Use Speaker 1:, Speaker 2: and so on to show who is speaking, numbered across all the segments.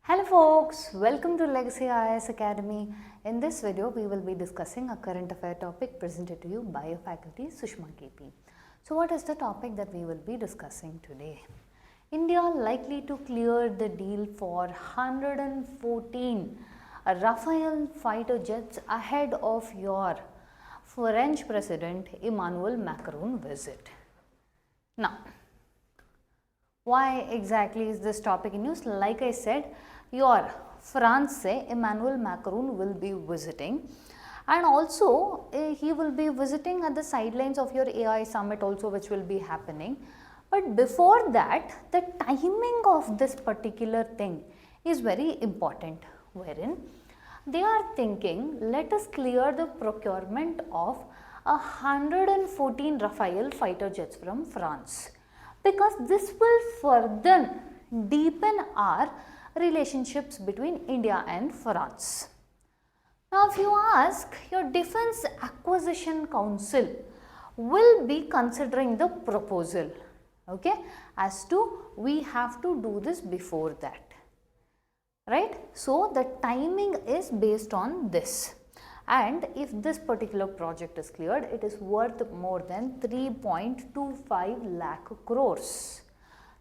Speaker 1: Hello folks, welcome to Legacy IAS Academy. In this video, we will be discussing a current affair topic presented to you by your faculty Sushma KP. So what is the topic that we will be discussing today? India likely to clear the deal for 114 Rafale fighter jets ahead of your French President Emmanuel Macron visit. Now, why exactly is this topic in news? Like I said, your France Emmanuel Macron will be visiting, and also he will be visiting at the sidelines of your AI summit also, which will be happening. But before that, the timing of this particular thing is very important, wherein they are thinking, let us clear the procurement of 114 Rafale fighter jets from France, because this will further deepen our relationships between India and France. Now, if you ask, your Defence Acquisition Council will be considering the proposal, okay, as to we have to do this before that, right? So, the timing is based on this. And if this particular project is cleared, it is worth more than 3.25 lakh crores.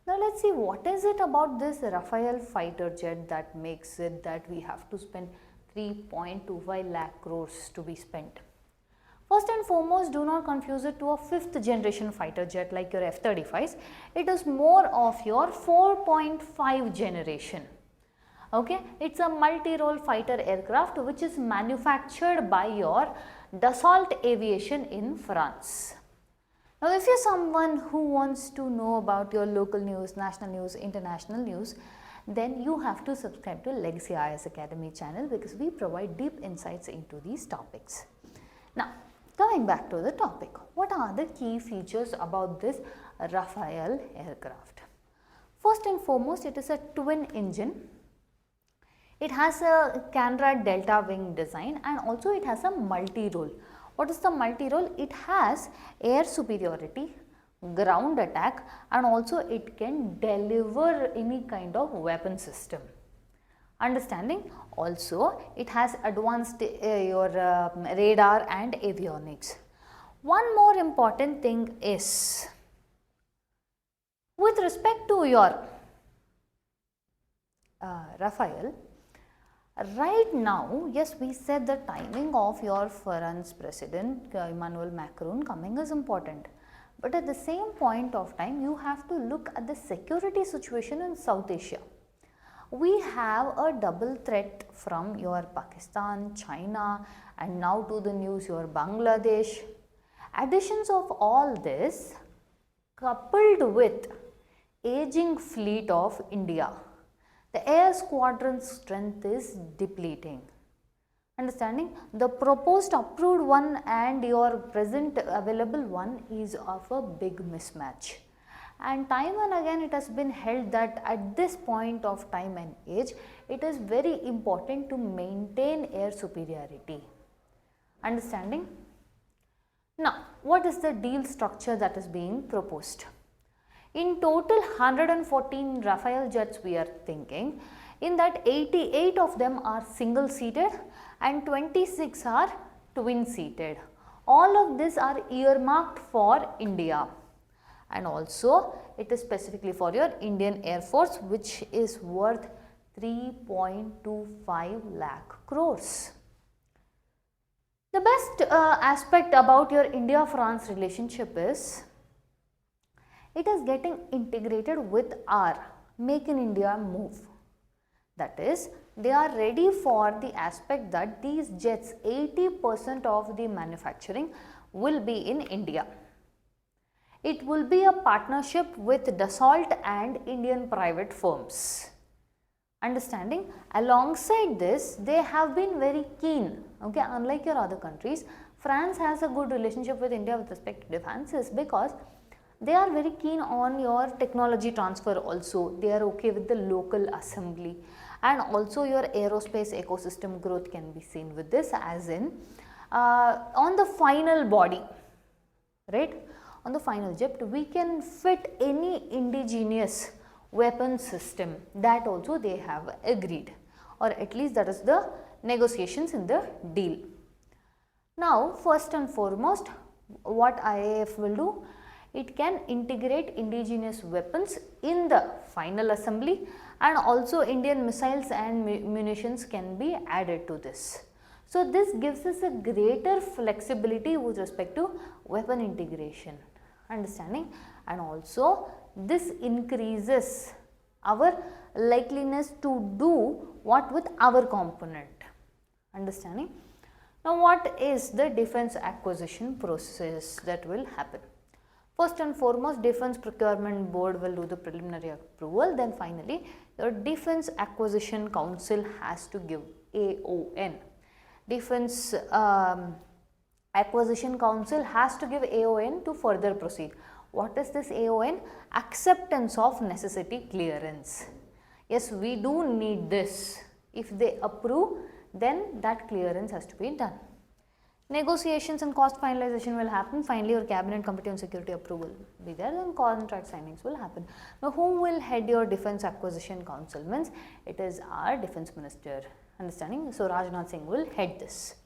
Speaker 1: Now let's see, what is it about this Rafale fighter jet that makes it that we have to spend 3.25 lakh crores to be spent. First and foremost, do not confuse it to a 5th generation fighter jet like your F-35s. It is more of your 4.5 generation. Okay, it's a multi-role fighter aircraft which is manufactured by your Dassault Aviation in France. Now, if you're someone who wants to know about your local news, national news, international news, then you have to subscribe to Legacy IAS Academy channel, because we provide deep insights into these topics. Now, coming back to the topic, what are the key features about this Rafale aircraft? First and foremost, it is a twin engine. It has a Canrad delta wing design, and also it has a multi-role. What is the multi-role? It has air superiority, ground attack, and also it can deliver any kind of weapon system. Understanding? Also, it has advanced radar and avionics. One more important thing is, with respect to your Rafale, right now, yes, we said the timing of your French President Emmanuel Macron coming is important. But at the same point of time, you have to look at the security situation in South Asia. We have a double threat from your Pakistan, China, and now to the news your Bangladesh. Additions of all this coupled with aging fleet of India, the air squadron strength is depleting. Understanding? The proposed approved one and your present available one is of a big mismatch. And time and again it has been held that at this point of time and age, it is very important to maintain air superiority. Understanding? Now, what is the deal structure that is being proposed? In total 114 Rafale jets we are thinking. In that 88 of them are single seated and 26 are twin seated. All of these are earmarked for India, and also it is specifically for your Indian Air Force, which is worth 3.25 lakh crores. The best aspect about your India-France relationship is, it is getting integrated with our Make in India move. That is, they are ready for the aspect that these jets, 80% of the manufacturing will be in India. It will be a partnership with Dassault and Indian private firms. Understanding? Alongside this, they have been very keen, okay, unlike your other countries, France has a good relationship with India with respect to defenses, because they are very keen on your technology transfer also. They are okay with the local assembly, and also your aerospace ecosystem growth can be seen with this, as in on the final body, right? On the final jet, we can fit any indigenous weapon system. That also they have agreed, or at least that is the negotiations in the deal. Now, first and foremost, what IAF will do, it can integrate indigenous weapons in the final assembly, and also Indian missiles and munitions can be added to this. So, this gives us a greater flexibility with respect to weapon integration, understanding, and also this increases our likeliness to do what with our component, understanding. Now, what is the defense acquisition process that will happen? First and foremost, Defense Procurement Board will do the preliminary approval, then finally your Defense Acquisition Council has to give AON. Defense Acquisition Council has to give AON to further proceed. What is this AON? Acceptance of necessity clearance. Yes, we do need this. If they approve, then that clearance has to be done. Negotiations and cost finalization will happen. Finally, your cabinet committee on security approval will be there, then contract signings will happen. Now, who will head your defense acquisition council? Means it is our defense minister, understanding. So, Rajnath Singh will head this.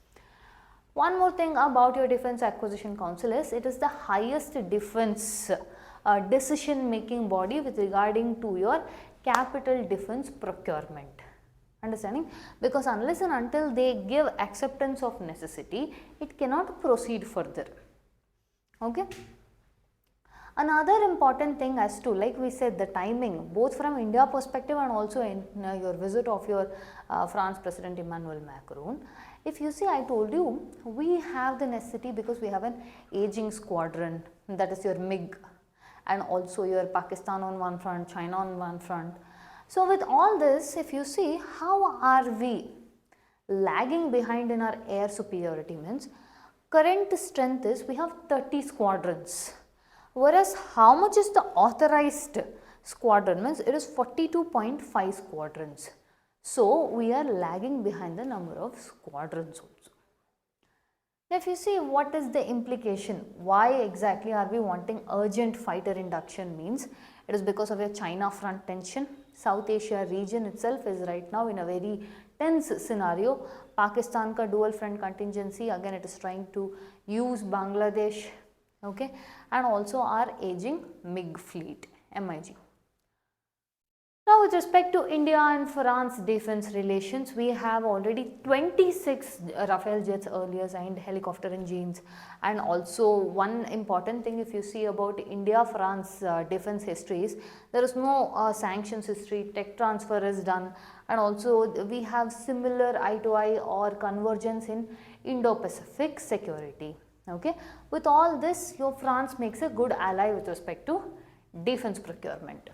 Speaker 1: One more thing about your defense acquisition council is it is the highest defense decision making body with regarding to your capital defense procurement. Understanding, because unless and until they give acceptance of necessity, it cannot proceed further. Okay. Another important thing as to, like we said, the timing, both from India perspective and also in your visit of your France President Emmanuel Macron. If you see, I told you we have the necessity because we have an aging squadron, that is your MiG, and also your Pakistan on one front, China on one front. So, with all this, if you see, how are we lagging behind in our air superiority? Means current strength is we have 30 squadrons, whereas how much is the authorized squadron? Means it is 42.5 squadrons. So, we are lagging behind the number of squadrons also. Now, if you see what is the implication, why exactly are we wanting urgent fighter induction? Means it is because of your China front tension. South Asia region itself is right now in a very tense scenario. Pakistan ka dual front contingency, again it is trying to use Bangladesh, okay, and also our aging MiG fleet, MiG. Now, with respect to India and France defense relations, we have already 26 Rafale jets earlier signed, helicopter engines, and also one important thing if you see about India-France defense histories, there is no sanctions history, tech transfer is done, and also we have similar eye-to-eye or convergence in Indo-Pacific security. Okay, with all this, your France makes a good ally with respect to defense procurement.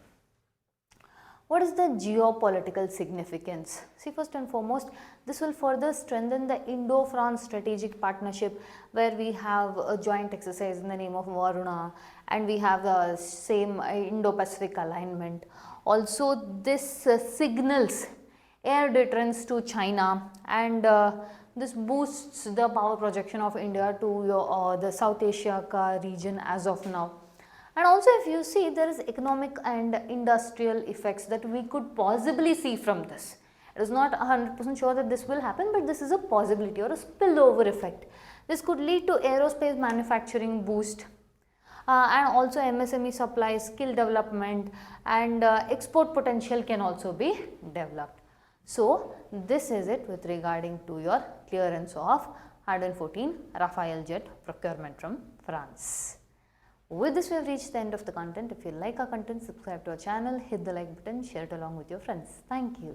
Speaker 1: What is the geopolitical significance? See, first and foremost, this will further strengthen the Indo-France strategic partnership, where we have a joint exercise in the name of Varuna, and we have the same Indo-Pacific alignment. Also, this signals air deterrence to China, and this boosts the power projection of India to the South Asia region as of now. And also, if you see, there is economic and industrial effects that we could possibly see from this. It is not 100% sure that this will happen, but this is a possibility or a spillover effect. This could lead to aerospace manufacturing boost, and also MSME supply, skill development, and export potential can also be developed. So, this is it with regarding to your clearance of 114 Rafale jet procurement from France. With this, we have reached the end of the content. If you like our content, subscribe to our channel, hit the like button, share it along with your friends. Thank you.